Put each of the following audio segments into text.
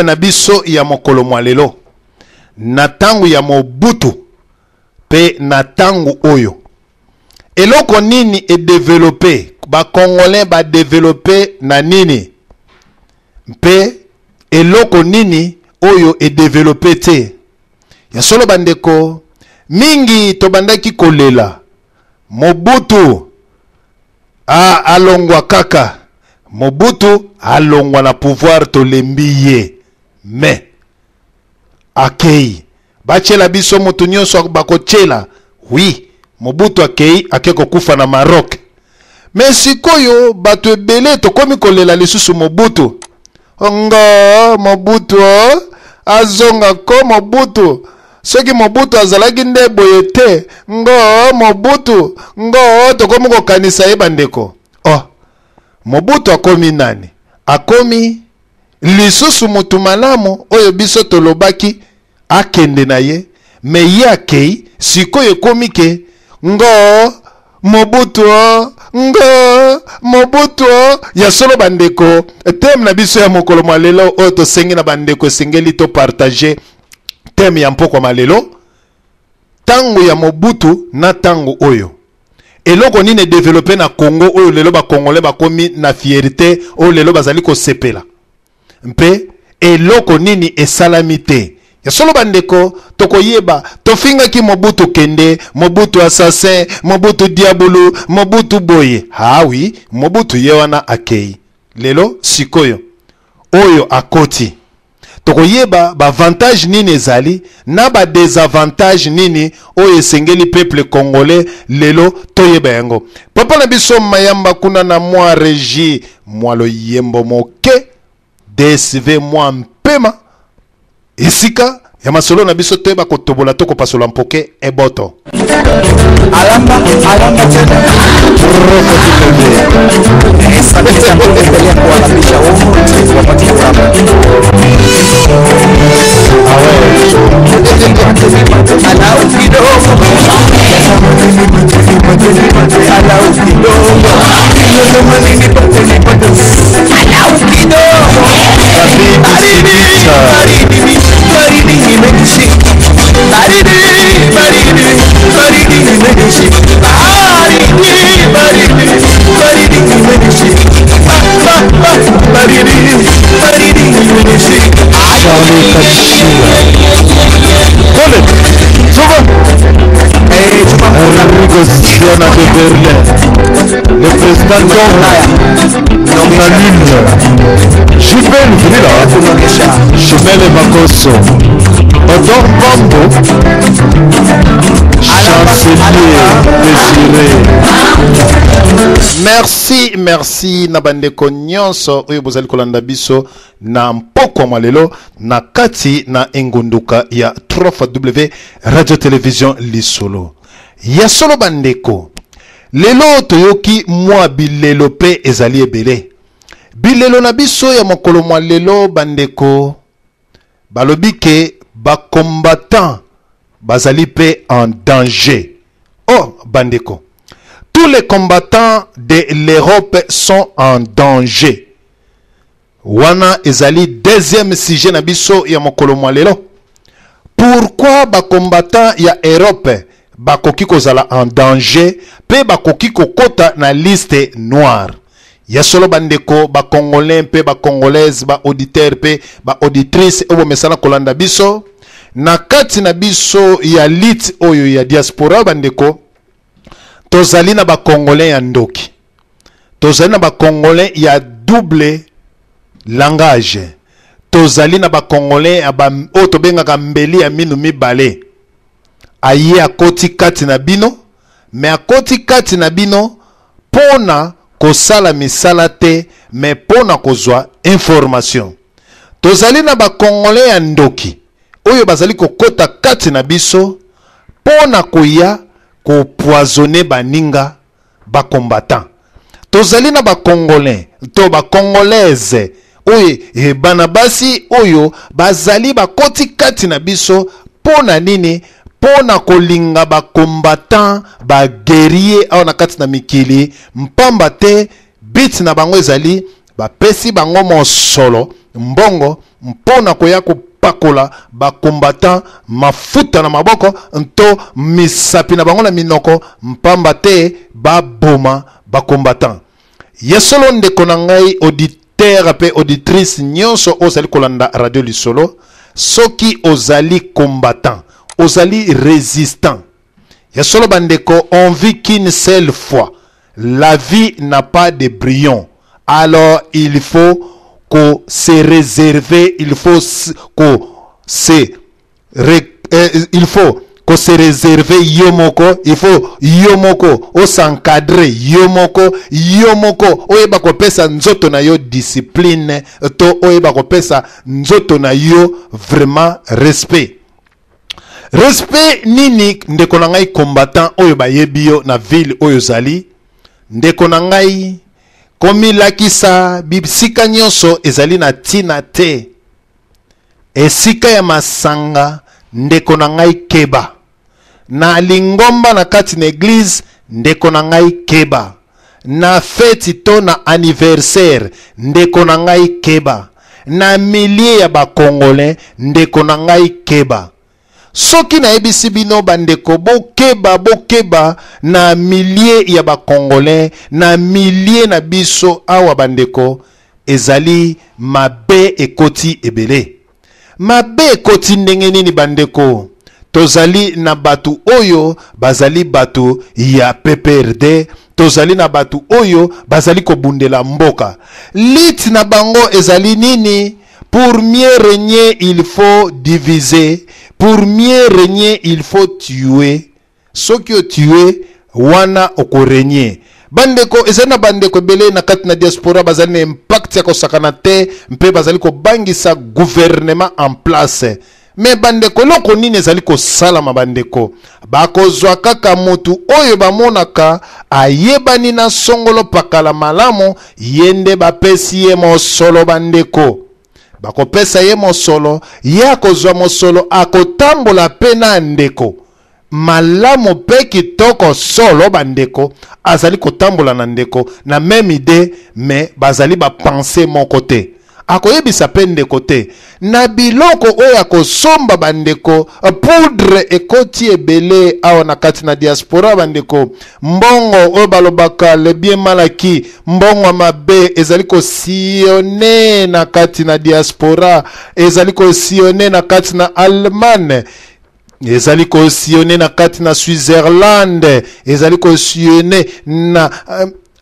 na biso ya mokolo mwa lelo na tangu ya Mobutu pe na tangu oyo eloko nini e développé ba congolais ba développé na nini pe eloko nini oyo e développé te ya solo bandeko mingi to bandaki kolela Mobutu alongwa kaka Mobutu alongwa na pouvoir to lembiye mais akei bachela biso mutu nyonso bakochela oui Mobutu akei akeko kufa na Maroc mais sikoyo bato ebele to komi kolela lisusu Mobutu nga Mobutu azonga ko Mobutu soki Mobutu azalaki nde boye te nga Mobutu nga to komi kokanisa ye bandeko Mobutu akomi nani akomi lisusu mutu malamu oyo biso tolobaki akende na ye me ye akei sikoyo ekomi ke ngo Mobutu ya solo bandeko teme na biso ya mokolo malelo oyo tosengi na bandeko esengeli to partager teme ya mpoko malelo tango ya Mobutu na tango oyo eloko nini développé na Congo oyo lelo ba congolais bakomi na fierté oyo lelo bazali ko sepela mpe eloko nini esalami te ya solo bandeko tokoyeba tofinga ki Mobutu kende Mobutu assassin Mobutu diabolo Mobutu boye oui Mobutu ye wana akei lelo sikoyo oyo akoti tokoyeba ba avantage nini ezali na ba désavantage nini oyo esengeli peuple congolais lelo toyeba yango papa na biso mayamba kuna na mwa régie mwa lo yembo moke DSV mwa mpema esika ya masolo na biso toyeba kotobola to kopasola mpoke eboto alamba tena esa pesa kuendelea kuwalamisha wote wapate furaha de Berlin, le président de la Lune, Jubel Villa, Chemele Makoso, Odor Bambo, chancelier désiré. Merci Nabandeko Nyonso, oyo bozali kolanda biso na mpoko malelo na kati na engunduka ya 3W Radio Télévision Lisolo. Ya solo bandeko lelo toyoki mwa bilelo pe ezali ebele bilelo na biso ya mokolo mwa lelo bandeko balobi ke ba combattant bazali pe en danger. Bandeko, tous les combattants de l'Europe sont en danger. Wana ezali deuxième sujet na biso ya mokolo mwa lelo. Pourquoi ba combattant ya Europe bakoki kozala en danger pe bakoki kokota na liste noire? Ya solo bandeko ba congolais pe ba congolaise ba auditeur pe ba auditrice obo mesala kolanda biso na kati na biso ya lit oyo ya diaspora bandeko tozali na ba congolais ya ndoki, tozali na ba congolais ya double langage, tozali na ba congolais ya ba o to bengaka mbeli ya minu mibale. Aye akoti kati na bino me akoti kati na bino pona kosala misala te me pona kozwa information. Tozali na ba congolais ya ndoki oyo bazali kokota kati na biso pona koya ko poisonner baninga ba combattant. Tozali na ba congolais to ba congolaise oyo bana basi oyo bazali bakoti kati na biso pona nini? Pona kolinga ba combattant ba guerrier awa na kati na mikili mpamba te bit na bango ezali ba pesi bango mosolo mbongo mpona koya kopakola ba combattant mafuta na maboko nto misapi na bango na minoko mpamba te ba boma ba combattant. Yesolo ndeko na ngai auditeur pe auditrice nyonso ozali kolanda radio lisolo, soki ozali combattant, ozali résistant. Yesolo bandeko, on vit qu'une seule fois. La vie n'a pas de brillant. Alors il faut qu'on se réserve, il faut qu'on se réserve yomoko, il faut yomoko, o s'encadrer yomoko, oyeba ko pesa nzoto na yo discipline, to oyeba ko pesa nzoto na yo vraiment respect. Respect nini ndeko na ngai combattant oyo bayebi yo na ville oyo zali, ndeko na ngai komilakisa bisika nyonso ezali na tina te. Esika ya masanga ndeko na ngai keba, na lingomba na kati na église ndeko na ngai keba, na feti to na anniversaire ndeko na ngai keba, na milliers ya ba congolais ndeko na ngai keba. Soki na ebisi bino bandeko bokeba na milliers ya ba congolais, na milliers na biso awa bandeko, ezali mabe ekoti ebele. Mabe ekoti ndenge nini bandeko? Tozali na batu oyo bazali batu ya PPRD, tozali na batu oyo bazali kobundela mboka. Lit na bango ezali nini? Pour mieux régner, il faut diviser. Pour mieux régner, il faut tuer. Ce qui est tué, wana oko régner. Bandeko, ezana bandeko bele na kati na diaspora bazali na impact ya kosakana te, mpe bazali ko bangisa gouvernement en place. Mais bandeko loko nini ezali ko salama bandeko? Bakozwa kaka mutu oyo bamonaka ayebani na songolo pakala malamu, yende bapesi ye mosolo bandeko. Bakopesa ye mosolo, ye akozwa mosolo akotambola pena ndeko. Malamu pe kitoko solo bandeko, azali kotambola na ndeko, na même idée, mais bazali ba penser mon côté. Akoyebisa pe ndeko te. Na biloko oyo akosomba bandeko, poudre ekoti ebele awa na kati na diaspora bandeko. Mbongo oyo balobaka le bien malaki, mbongo mabe ezali ko sillonner na kati na diaspora, ezali ko sillonner na kati na Allemagne, ezali ko sillonner na kati na Switzerland, ezali ko sillonner na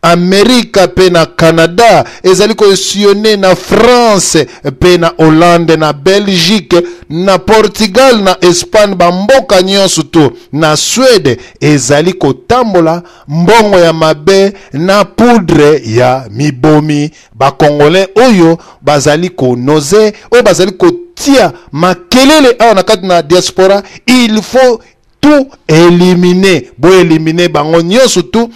Amerika pe na Canada, ezali ko sillonner na France pe na Hollande, na Belgique, na Portugal, na Espagne, bamboka nyonso tu, na Suède, ezali ko tambola mbongo ya mabe na poudre ya mibomi. Ba Congolais oyo bazali ko noze, oyo bazali ko tia makelele awa na kati na diaspora, il faut tout éliminer. Bo éliminer bango nyonso tu.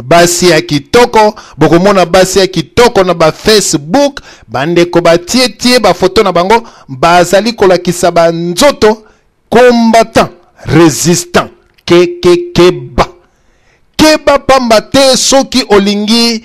Basi ya kitoko, bokomona basi ya kitoko na ba Facebook, bandeko batie ba photo na bango, bazali kolakisa ba nzoto combattant, résistant, keba pamba te soki olingi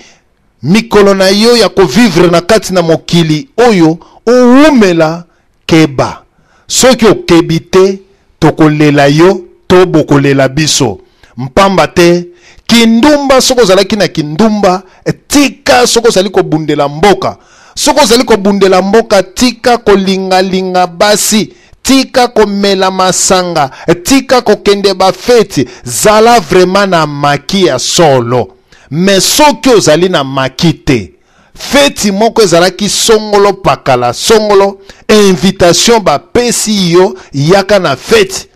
mikolo na yo ya ko vivre na kati na mokili oyo, oumela keba. Soki okebite, tokolela yo, to bokolela biso. Mpamba te, kindumba soko zalaki na kindumba, tika soko zali ko bundela mboka. Soko zali ko bundela mboka, tika ko linga basi, tika ko mela masanga, tika ko kende ba feti, zala vraiment na maki ya solo. Mais soki ozali na makite, feti moko ezalaki songolo pakala, songolo, invitation ba pesi yo, yaka na feti.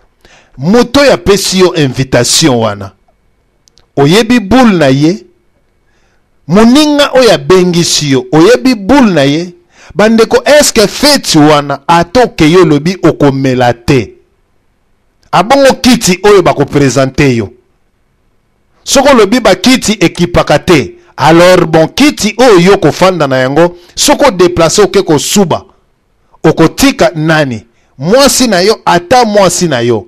Moto ya pesi yo invitation wana. Oyebi boule na ye, moninga oya bengisi yo, oyebi boule na ye, bandeko eske feti wana atoke yo lobi okomela te. Abongo kiti oyo bako presente yo. Soko lobi ba kiti ekipaka te, alors bon kiti oyo yo kofanda na yango, soko deplace oke ko suba, okotika nani? Mwasi na yo, ata mwasi na yo.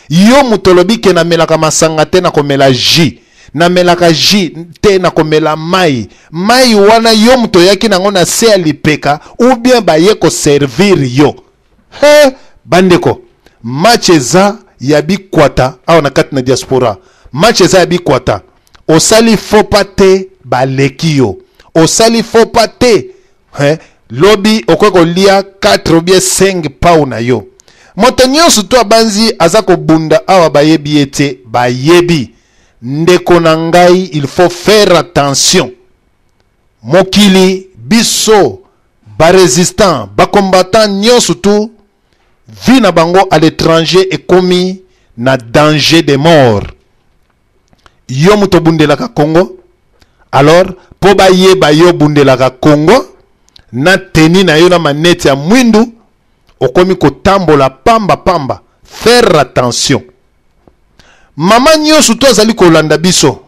Yo mutolobi ke na melaka masanga te na komela ji. na melaka ji te na komela mai wana yo muto yaki nango na se alipeka ou bien baye ko servir yo. He bandeko, match eza ya bikwata awa na kati na diaspora. Match eza ya bikwata. Osali fopa te baleki yo. Osali fopa te. Lobby okwe lia 4 ou bien 5 pau na yo. Moto nyonso to abanzi azako bunda awa bayebi ete bayebi. Ndeko na ngai, il faut faire attention. Mokili biso ba résistant, ba combattant nyonso tu vi na bango à l'étranger et commis na danger de mort. Yo muto bundelaka Congo. Alors po bayeba yo bundelaka Congo na teni na yo na maneti ya mwindu okomi kotambola pamba. Faire attention. Mama nyonso to azali kolanda biso.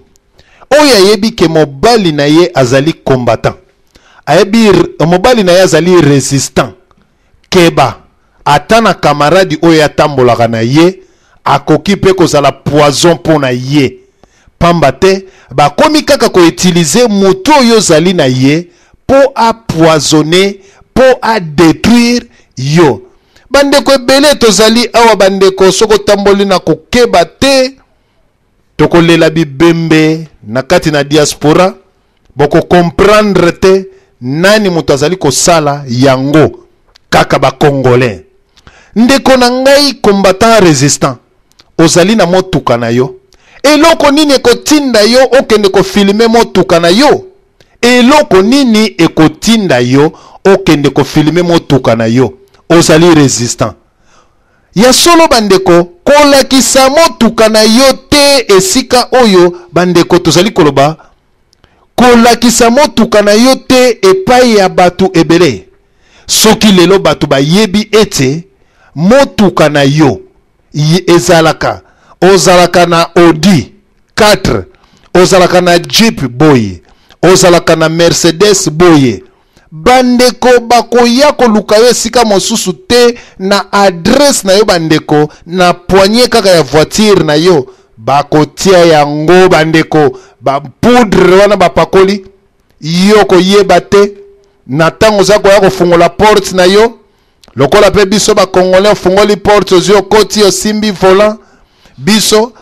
Oya yebi ke mobali na ye azali combattant. Ayebi mobali na ye azali résistant. Keba atana camarade oya tambolaka na ye akoki pe kozala poison pona ye. Pamba te ba komi kaka ko utiliser moto yo zali na ye po a poisonner, po a détruire yo. Bandeko ebele tozali awa bandeko soko tamboli na kokeba te tokolela bibembe na kati na diaspora boko comprendre te nani moto azali kosala yango kaka ba congolais. Ndeko na ngai combattant résistant ozali na motuka na yo. Eloko nini ekotinda yo okende ko filmer motuka na yo? Eloko nini ekotinda yo okende ko filmer motuka na yo? Ozali résistant. Ya solo bandeko kolakisa motuka na yo te esika oyo bandeko tozali koloba. Kolakisa motuka na yo te epai ya batu ebele. Soki lelo batu bayebi ete motuka na yo ezalaka. Ozalaka na Audi 4, ozalaka na Jeep boye, ozalaka na Mercedes boye. Bandeko bakoya koluka yo esika mosusu te na adresse na yo bandeko na poignée kaka ya voiture na yo bakotia yango bandeko ba poudre wana bapakoli yo koyeba te na tango za koya kofungola porte na yo lokola pe biso ba congolais fungoli porte ozio koti osimbi volant biso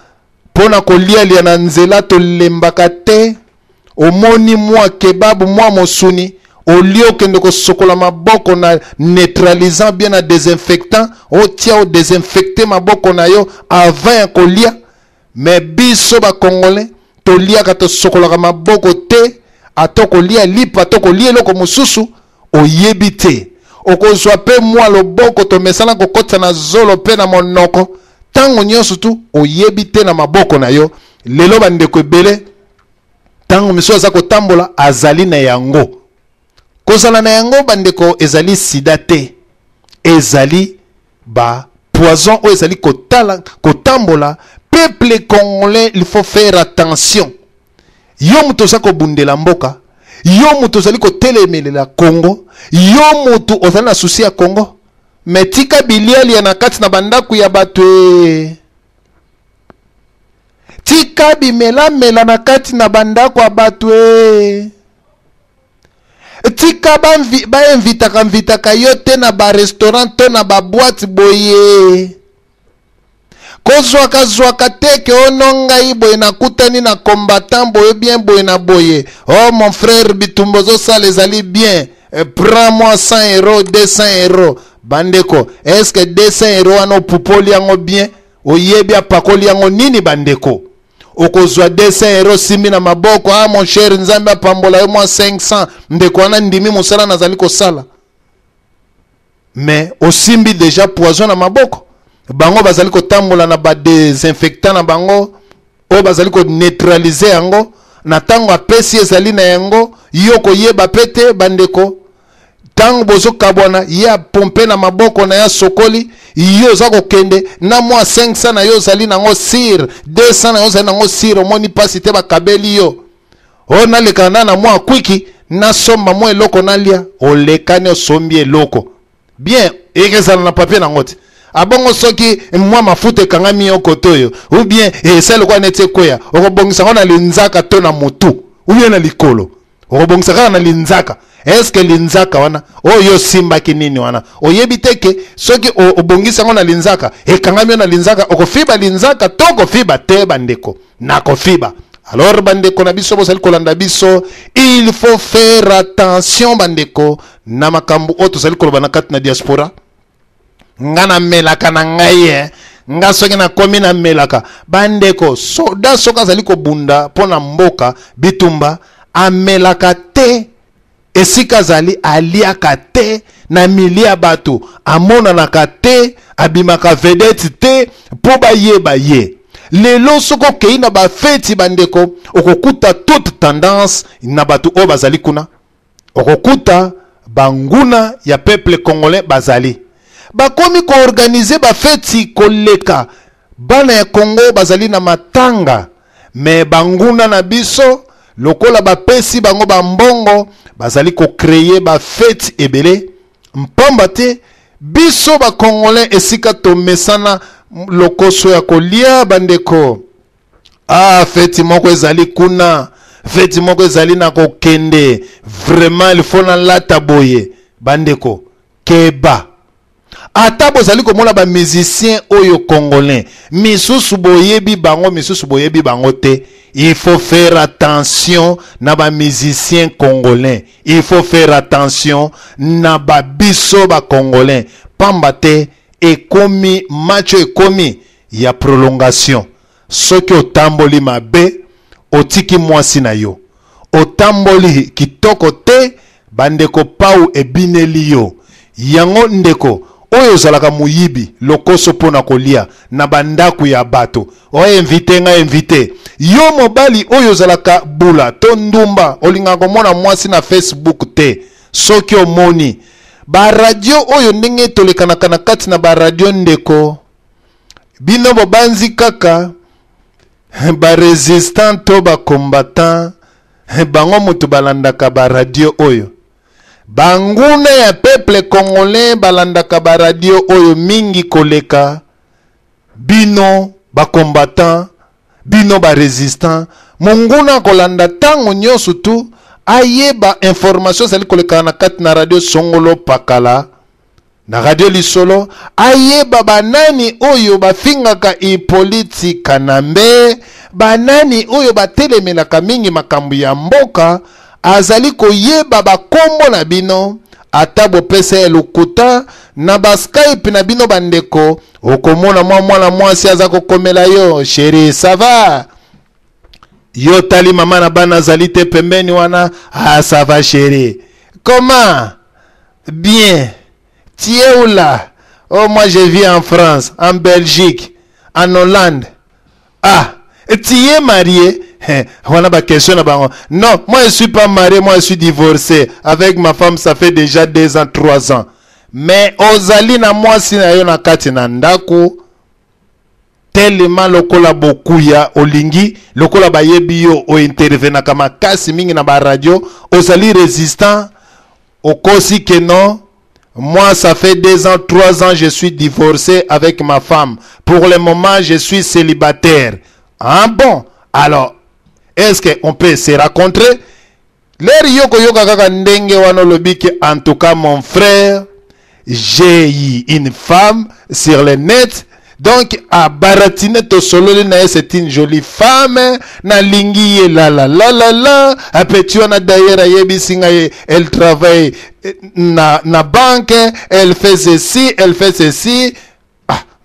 pona kolia na nzela to lembaka te omoni mwa kebabu mwa mosuni olio kende ko sokola maboko na neutralisant bien na désinfectant otia o désinfecter maboko na yo avant ya kolia. Mais biso ba congolais to lia ka to sokola maboko te atoko lia lipa atoko lia loko mususu oyebi te okozwa pe mwa loboko to mesala kokota na zolo pe na monoko tango nyonso tu oyebi te na maboko na yo. Lelo bandeko ebele tango miso aza kotambola azali na yango. Kozala na yango bandeko ezali sida te, ezali ba poison o ezali kotambola. Peuple congolais, il faut faire attention. Yo muto za kobundela mboka, yo muto zali kotelemelela Congo, yo muto ozali na susi ya Congo. Metika biliali ya nakati na bandaku ya batu. Tika bimela na kati na bandaku ya batu. Tika ba invitaka yo te na ba restaurant to na ba boîte boye. Kozwaka teke ononga iboye na kutani na combattant boye bien boye na boye. Oh mon frère Bitumbozo ça les ali bien. Prends-moi 100 €, 200 €. Bandeko, est-ce que 200 € ano pupoli yango bien? Oyebi apakoli yango nini bandeko? Okozwa 200 € simbi na maboko. Ah mon cher nzambe apambola yo mwa 500. Ndeko wana ndimi musala nazali kosala. Mais osimbi déjà poison na maboko. Bango bazali kotambola na ba désinfectant na bango. O bazali ko neutraliser yango. Na tango apesi ezali na yango. Yoko yeba pete bandeko. Tango bozo kabwana ya pompe na maboko na ya sokoli. Yo zako kende na mwa 500 na yo zali nango sir 200 na yo zali nango sir omoni pasi te bakabeli yo. O na lekana na mwa kwiki na somba mwa eloko na lia. O lekane osombi eloko. Bien, ekezala na papier na ngote. abongo soki mwa mafuta ekangami yo kotoyo ou bien esele kwa nete koya okobongisa ngona linzaka to na motu ou bien na likolo okobongisa kaka na linzaka. Est-ce que linzaka wana oyo simba kinini wana oyebi teke soki obongisa ngona linzaka ekangami yo na linzaka okofiba linzaka to kofiba te bandeko na kofiba. Alors bandeko na biso bosali kolanda biso, il faut faire attention bandeko na makambo oyo tozali koloba na kati na diaspora. Nga na melaka na ngai nga soki na komi na melaka bandeko soda soka azali kobunda pona mboka bitumba amelaka te esika azali aliaka te na milia bato amonanaka te abimaka vedette te po bayeba ye. Lelo soko kei na ba feti bandeko okokuta toute tendance na bato o bazali kuna, okokuta banguna ya peuple congolais bazali bakomi ko organiser ba feti koleka bana ya Congo bazali na matanga, me banguna na biso lokola bapesi bango bambongo bazali ko créer ba feti ebele mpamba te biso ba congolais esika to mesana lokoso ya kolia bandeko. Feti moko ezali kuna, feti moko ezali na kokende, vraiment il faut na lata boye bandeko keba. Ata bozali komona ba musicien oyo congolais misusu boyebi bango misusu boyebi bango te. Il faut faire attention na ba musicien congolais, il faut faire attention na ba biso ba congolais pamba te ekomi macho ekomi ya prolongation. Soki otamboli mabe otiki mwasi na yo, otamboli kitoko te bandeko pau ebineli yo. Yango ndeko oyo zalaka muyibi lokoso pona kolia na bandaku ya bato oye invite nga invite yo mobali oyo zalaka bula to ndumba olinga komona mwasi na Facebook te. Soki omoni ba radio oyo ndenge tolekanaka na kati na ba radio ndeko bino bobanzi kaka ba resistant to ba combattant bango mutu balandaka ba radio oyo. Banguna ya peuple congolais balandaka ba radio oyo mingi koleka bino ba combattant bino ba resistant. Munguna kolanda tango nyoso tu ayeba information zali koleka na kati na radio Songolo Pakala na radio Lisolo, ayeba banani oyo bafingaka Hippolyte Kanambe, banani oyo batelemelaka mingi makambo ya mboka, azali koyeba bakombo na bino ata bopesa elukuta na ba Skype na bino bandeko okomona mwana mwasi aza kokomela yo chérie ça va yo tali mama na bana zali te pembeni wana ça va chérie comment bien tu es où là? Oh moi je vis en France, en Belgique, en Hollande. Tu es marié? Voilà ma question. Non, moi je suis pas marié, moi je suis divorcé. Avec ma femme ça fait déjà 2 ans, 3 ans. Mais ozali na moi si na yo na kati na ndako tellement lokola bokuya olingi lokola bayebi yo o intervena kama kasi mingi na ba radio ozali résistant okosi que non. Moi, ça fait 2 ans, 3 ans, je suis divorcé avec ma femme. Pour le moment, je suis célibataire. Ah bon? Alors, est-ce qu'on peut se rencontrer? En tout cas, mon frère, j'ai eu une femme sur le net. Donc, à Baratine Tosololina, c'est une jolie femme. Na lingi la. Après, tu en as d'ailleurs, elle travaille na banque, elle fait ceci, elle fait ceci.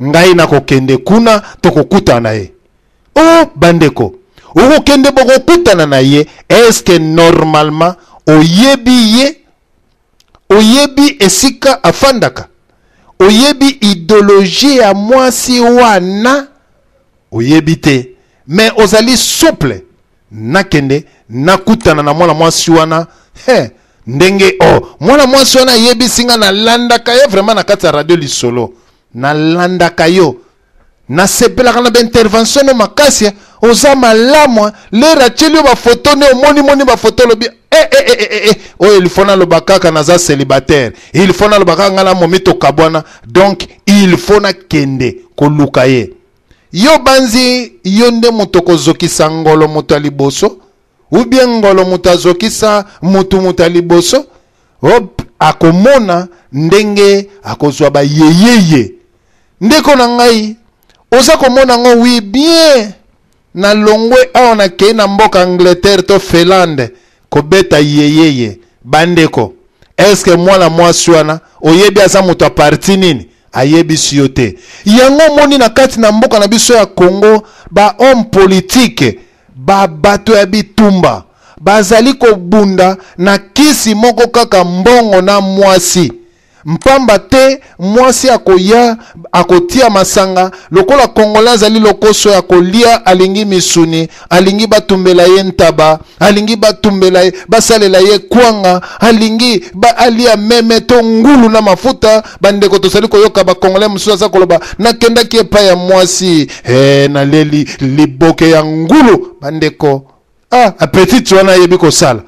Ngai na kokende kuna, toko kutana ye. Oh, bandeko. Oko kende boko kutana na ye. Est-ce que normalement, oyebi esika afandaka? Oyebi idéologie ya mwasi wana oyebi te, mais ozali souple nakende nakutana na mwana mwasi wana ndenge mwana mwasi wana yebi singa na landaka yo vraiment na kati ya radio Lisolo na landaka yo na sepela kana ba intervention no makasi oza malamu lera cheli ba photo ne moni ba photo lobi oh il faut na lo bakaka naza célibataire il faut na lo bakaka ngala momito kabwana donc il faut na kende ko lukaye yo banzi yo nde mutoko zokisa ngolo mutaliboso ou bien ngolo mutazokisa mutaliboso hop akomona ndenge akozwa ba yeyeye ndeko na ngai oza komona ngo oui bien na longwe awa na kei na mboka Angleterre to Finlande kobeta yeyeye bandeko est-ce que mwana mwasi wana oyebi aza moto aparti nini ayebi siyo te yango moni na kati na mboka na biso ya Congo ba homme politique ba bato ya bitumba bazali kobunda na kisi moko kaka mbongo na mwasi mpamba te mwasi akoya akotia masanga lokola Kongola zali lokoso ya kolia alingi misuni alingi batumbela ye ntaba alingi batumbela ye basalela ye kwanga alingi ba alia meme to ngulu na mafuta bandeko tosali koyoka ba Kongola mususa za koloba nakenda ki epa ya mwasi na leli liboke ya ngulu bandeko petit wana yebi ko sala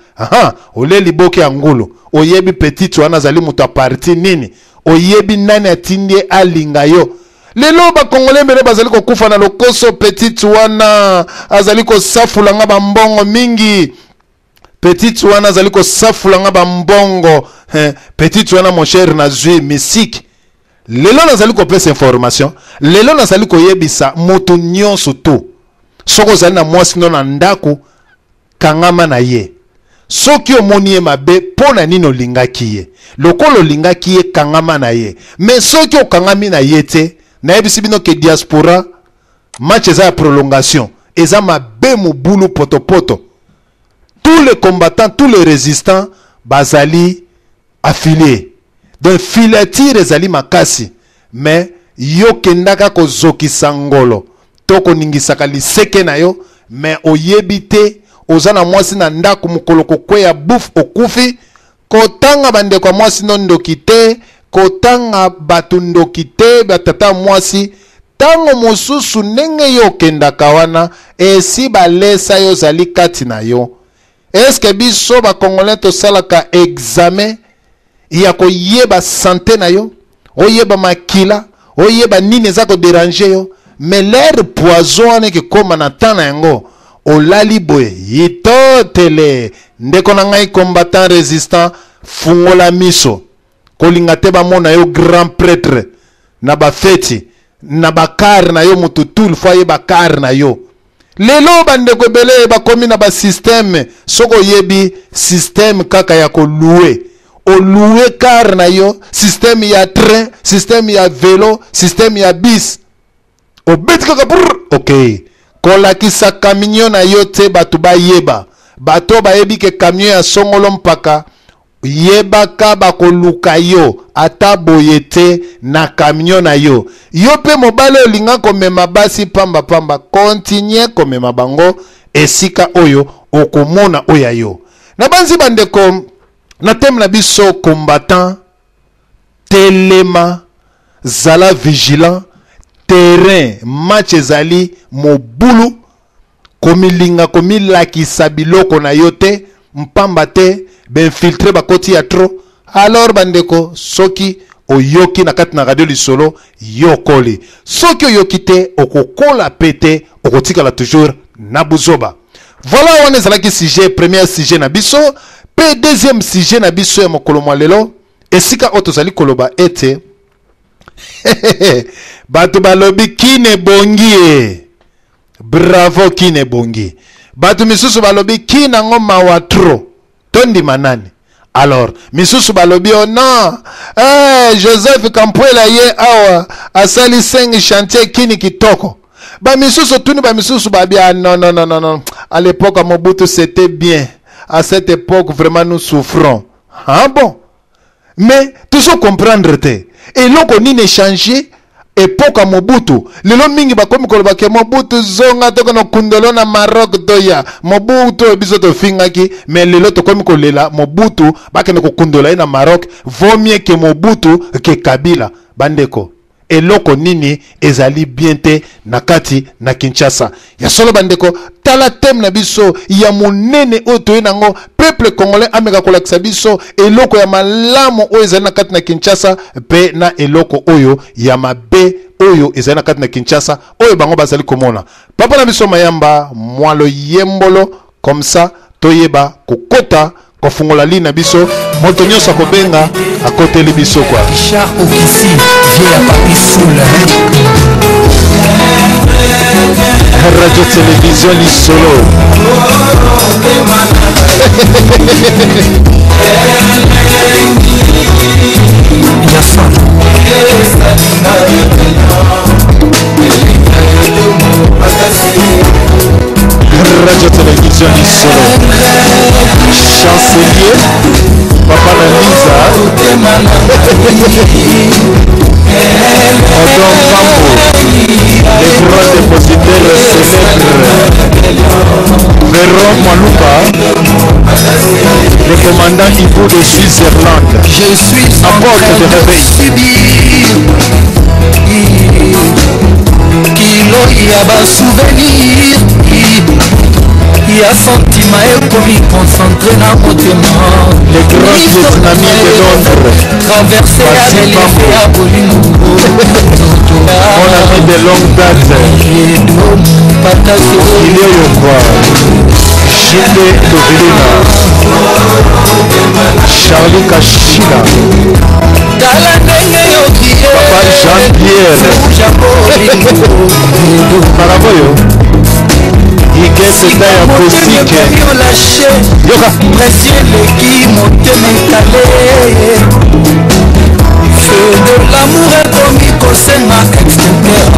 ole liboke ya ngulu oyebi petit wana zali muta parti nini oyebi nani atindie alinga yo lelo ba Kongolais mbele bazali ko kufa na lokoso petit wana azali ko safula nga ba mbongo mingi petit wana azali ko safula nga ba mbongo petit wana mon cher na zui misiki lelo nazali ko pesa information lelo nazali ko yebisa moto nyonso to soko zali na mwasi no na ndako kangama na ye soki omoni ye mabe pona nino lingaki ye lokolo lingaki ye kangama na ye mais soki okangami na ye te na yebisi bino ke diaspora match eza ya prolongation eza mabe mobulu potopoto tous les combattants tous les résistants bazali affiliés donc filature ezali makasi mais yo kendaka kozokisa ngolo to koningisaka liseke na yo mais oyebi te ozana mwasi na ndako mukolo kokweya bouffe okufi kotanga bande kwa mwasi no ndoki te kotanga batu ndoki te batata mwasi tango mosusu ndenge yo kendaka wana esi balesa yo zali kati na yo eske biso ba Congolais tosalaka examen ya koyeba santé na yo oyeba makila oyeba nini eza ko déranger yo mais l'air poison ane ke koma na tana yango olali boye yitotele ndeko na ngai combattant résistant fungola miso kolinga te bamona yo grand prêtre na bafeti na bakar na yo mututul foye bakar na yo lelo bandeko ebele bakomi na basystème soko yebi système kaka ya koluwe oluwe kar na yo système ya train système ya vélo système ya bis obeti kaka brr okay kolakisa camion na yo te batu bayeba bato bayebi ke camion ya songolo mpaka yebaka bakoluka yo ata boye te na camion na yo yo pe mobale olinga komema basi pamba continue komema bango esika oyo okomona oya yo na banzi bandeko na teme na biso combattant telema zala vigilant terrain match ezali mobulu komilinga komilakisa biloko na yo te mpamba te benfiltre bakoti ya tro alors bandeko soki oyoki na kati na radio lisolo yokoli soki oyoki te okokola pete okotikala toujours na buzoba voilà wana ezalaki sujet premier sujet na biso pe deuxième sujet na biso ya mokolo mwa lelo esika oyo tozali koloba ete bato balobi kine bongi bravo kine bongi bato misusu balobi kina ngo mawatro tondi manani alors misusu balobi oh non Joseph Kampwela ye awa asali 5 chantier kini kitoko ba misusu tuni ba misusu babia non à l'époque à Mobutu c'était bien à cette époque vraiment nous souffrons ah bon mais toujours comprendre te et loko nini changer époque à Mobutu lelo mingi bakomi koloba ke Mobutu zonga toko no kundolo na Maroc doya Mobutu biso to fingaki mais lelo to komi kolela Mobutu bakene ko kundola na Maroc vaut mieux que Mobutu que Kabila bandeko eloko nini ezali biente nakati na Kinshasa. Ya solo bandeko tala tem na biso ya monene oto nango peuple congolais ameka kolakisa biso eloko ya malamu oyo ezali nakati na Kinshasa pe na eloko oyo ya mabe oyo ezali nakati na Kinshasa oyo bango bazali komona. Papa na biso mayamba mwalo yembolo comme ça toyeba kokota kofungola li na biso moto nyonso akobenga akoteli biso kwa Richard Okisi via papi soula Radio Télévision Lisolo Radio Télévision Lisolo Chancelier Papa na Lisa Odon Kambo les grands dépositaires célèbres Véron Mwaluka le commandant Ibo de Suisse-Irlande. Je suis apôtre de réveil kilo ya ba souvenir ya sentiment ekomi concentré na motema les grands vietnamiens de Londres traversé à l'élevé à bolingo mon ami de longue date il est au quoi Gilles Tovilina Charlie Kashila Papa Jean-Pierre Maraboyo Igese Daya Bosike Yoka Précieux l'équipe motema étalé feu de l'amour ekomi kosenga extincteur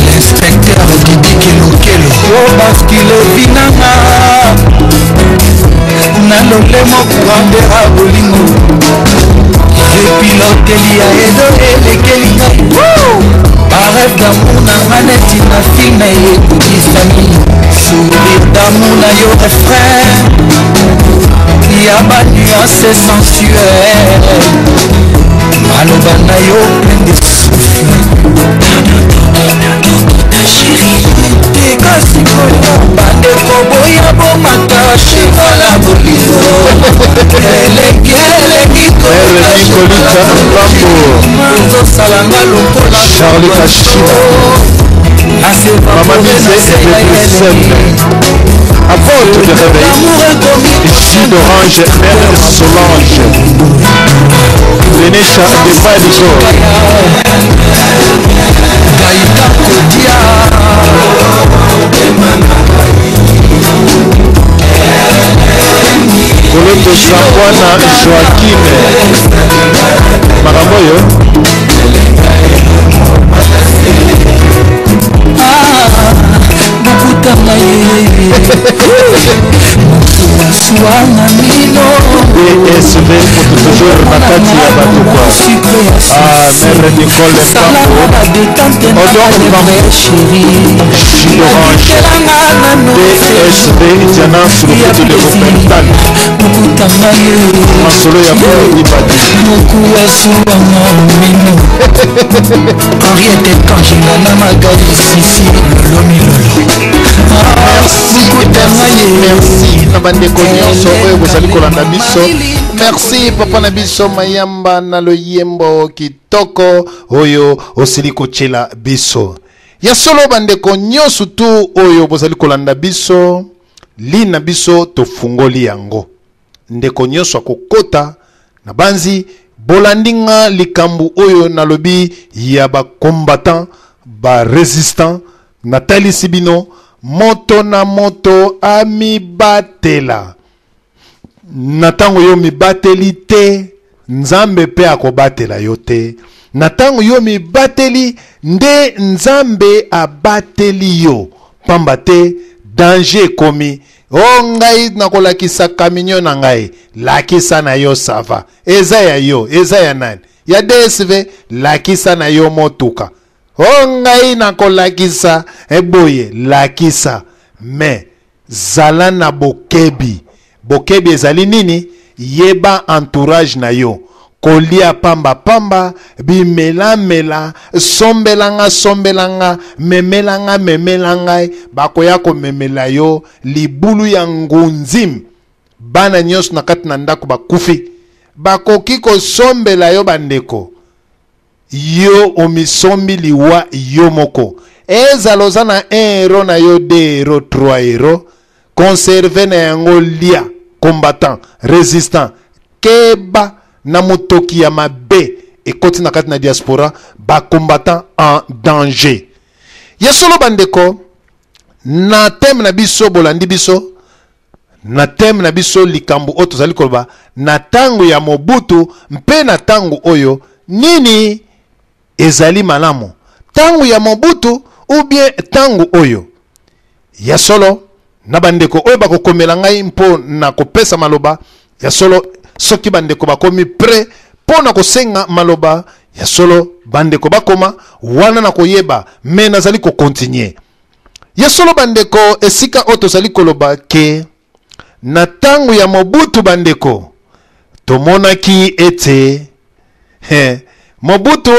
l'inspecteur Didi Kelokelo yo baskile binanga na lolemo kurandera bolingo epiloteli ya edo elekeli ngai barêve d'amour nanga neti na filme ekokisami sourire d'amour na yo refrain ya banuance sensuelle maloba na yo plein de souffle tekasikoyo bandeko boya bomata chevala bolingo elengi kozosalanga lokola Charlie Kashila Mama Mise et apôtre de réveil jus d'orange mère Solange Vénécha de Baligo Gaïta Kodia Koloto Sambwana Joaquim Maramoyo Bukutanga ye Suana mino DSV pour toujours Nakati ya Batokwa Mère Nicole Mkambo Odon Mkambo Jus d'orange DSV Diana Sulukutu de Ropental Bukutanga ye Masolo ya Moro Ibadi Mokuwa suana mino Henriette Kanjinga na magali sisi lomilolo Merci na bandeko nyonso oyo bozali kolanda biso. Merci papa na biso mayamba na loyembo kitoko oyo osili kochela biso. Ya solo bandeko nyonso tu oyo bozali kolanda biso lina biso tofungoli yango. Ndeko nyonso akokota na banzi bolandinga likambu oyo na lobi ya ba combattant ba resistant Nathalie Sibino moto na moto amibatela natango yo mibateli te nzambe pe akobatela yo te natango yo mibateli nde nzambe abateli yo pamba te danger komi o ngai nakolakisa kaminyo na ngai lakisa na yo sava eza ya yo eza ya nani ya DSV lakisa na yo motuka o ngai nakolakisa eboye lakisa me zala na bokebi bokebi ezali nini yeba entourage na yo kolia pamba pamba, bimela mela, sombelanga sombelanga, memelanga memelanga, bakoya ko memela yo, libulu ya ngunzim, bana nyos na kati na ndako bakufi, bakoki ko sombela yo bandeko, yo omisombi liwa yo moko, ezaloza na 1 euro na yo 2 euro 3 euro, conserve na yango lia, combattant, résistant, keba, na motoki ya mabe ekoti na kati na diaspora ba combattant en danger. Yesolo bandeko na thème na biso bolandi biso na thème na biso likambo oto zali koloba na tango ya Mobutu mpe na tango oyo nini ezali malamu, tango ya Mobutu ou bien tango oyo. Ya solo na bandeko oyo bakokomela ngai mpo na kopesa maloba ya solo soki bandeko bakomi pre po na kosenga maloba ya solo bandeko bakoma wana na koyeba me nazali ko continuer. Ya solo bandeko esika oto zali koloba ke na tango ya Mobutu bandeko tomonaki ete Mobutu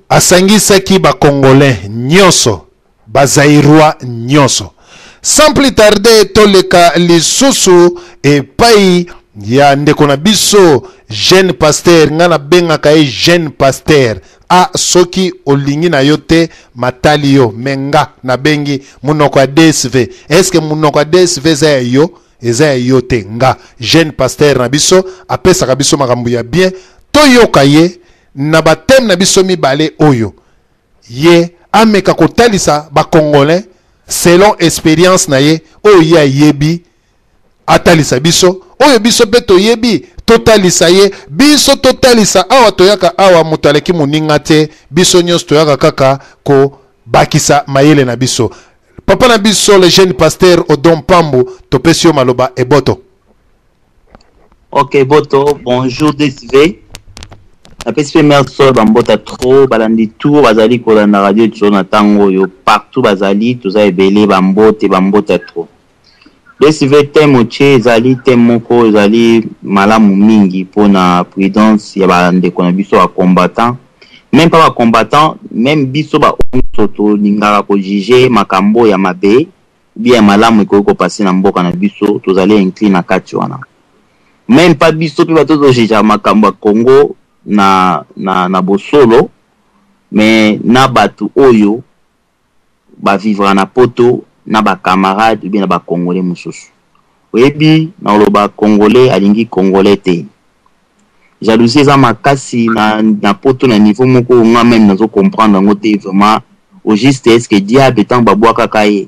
asangisaki ba Congolais nyonso, ba Zaïrois nyonso. Sans plus tarder, toleka lisusu et pai ya ndeko na biso jeune pasteur ngana benga kai jeune pasteur a soki olingi na yote matali yo menga na bengi munoko DSV. Est-ce que munoko DSV za yo eza yote nga jeune pasteur na biso apesa ka biso makambo ya bien to yoka ye na batem na biso mibale oyo ye ameka kotalisa ba Congolais selon expérience na ye oyo ya yebi atalisa biso oyo biso pe toyebi totalisa ye biso totalisa awa toyaka awa mutaleki muninga te biso nyos toyaka kaka ko bakisa mayele na biso. Papa na biso le jeune pasteur Odon Pambu topesi yo maloba eboto. Ok boto, bonjour DSV. Apesi merci bambota trop balandi tour bazali ko na radio tsona tango yo partout bazali toza ebele bambota trop. DSV temo che zali temoko zali malamu mingi pona prudence ya bande kona biso ba combattant, même pas ba combattant, même biso ba soto lingara ko juger makambo ya mabe bien malamu ko passer na mboka na biso tozali incline na kati wana. Même pas biso pe bato to juger makambo ya Congo na bosolo mais na batu oyo ba vivre na poto na ba camarade ou bien na ba congolais mususu oyebi na loba congolais alingi congolais te jalousie za makasi na poto na niveau moko nga même nazo comprendre ngo te vraiment au juste est-ce que diable tant babwaka kaye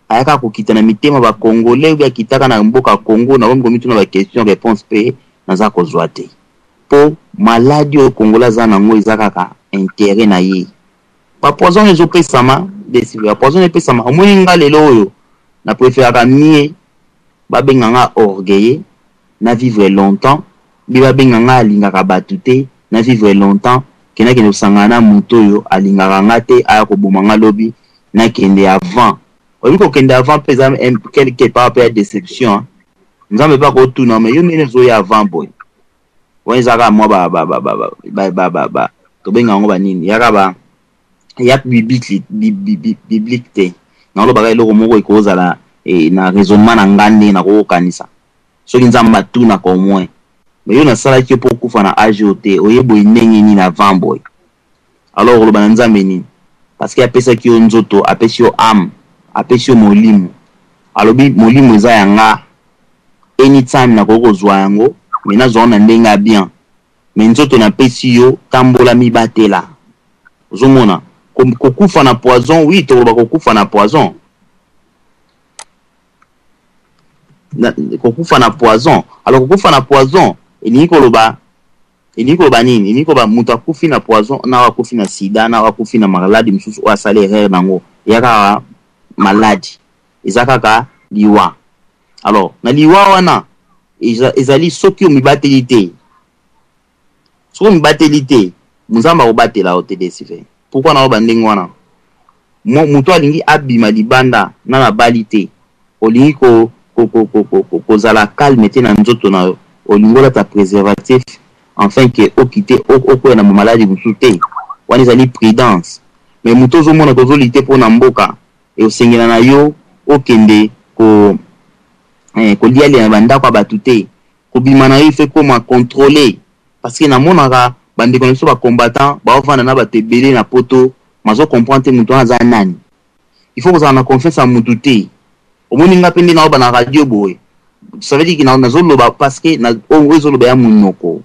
ayaka kokita na mitema ba congolais ou bien kitaka na mboka Congo na bongo mitu na ba question réponse pe naza kozwa te po maladi au Congola za nango ezakaka intérêt na ye ba poison les opesama la poison opesama omuninga lelo oyo na préférera mie ba benganga orgueilleux na vivre longtemps biba benganga alingaka batute na vivre longtemps kena kene usangana muto yo alingaka ngate aya ko bomanga lobi na kende avant oyi ko kende avant pesa quelque part peu déception nzambe ba ko tuna mais yo mine zo ya avant boy wenzaka mwa ba to benga ngo banini yaka ba ya biblique te na lo bagay loko moko ikozala na raisonnement na ngande na ko kanisa soki nzamba tuna ko moins mais yo na sala ki po kufa na AJOT oyebo inengi ni na vamboy alors lo banza meni parce que apesa ki nzoto apesi yo âme apesi yo molimo alobi molimo za yanga anytime na ko zwa yango mena zona ndenga bien mais nzoto na pesi yo tambola mibatela ozomona kokufa na poison oui to ba kokufa na poison kokufa na poison alors kokufa na poison eliko loba nini eliko ba muta kufi na poison na wa kufi na sida na wa kufi na maladie msusu wa sale erreur nango yaka maladie ezaka liwa alors na liwa wana ezali soki omibatelite soki omibatelite muzamba obatela OTDSV pourquoi na bandingi wana muto alingi abima libanda na balite olingi kozala calme te na nzoto na yo olingola ta préservatif enfin que okite okoya na maladie mususu te wana ezali prudence mais moto ozomona kozolite mpo na mboka e osengela na yo okende kolialia na bandako ya bato te kobima na yo ife koma contrôler parce que namonaka bandeko na biso bacombattant baofanda na bato ebele na poto mazo comprendre te moto wana aza nani il faut kozala na confiance ya motu te omoni nga mpe nde naoba na radio boye ça veut dire que nazoloba parce que oyo ezoloba ya monoko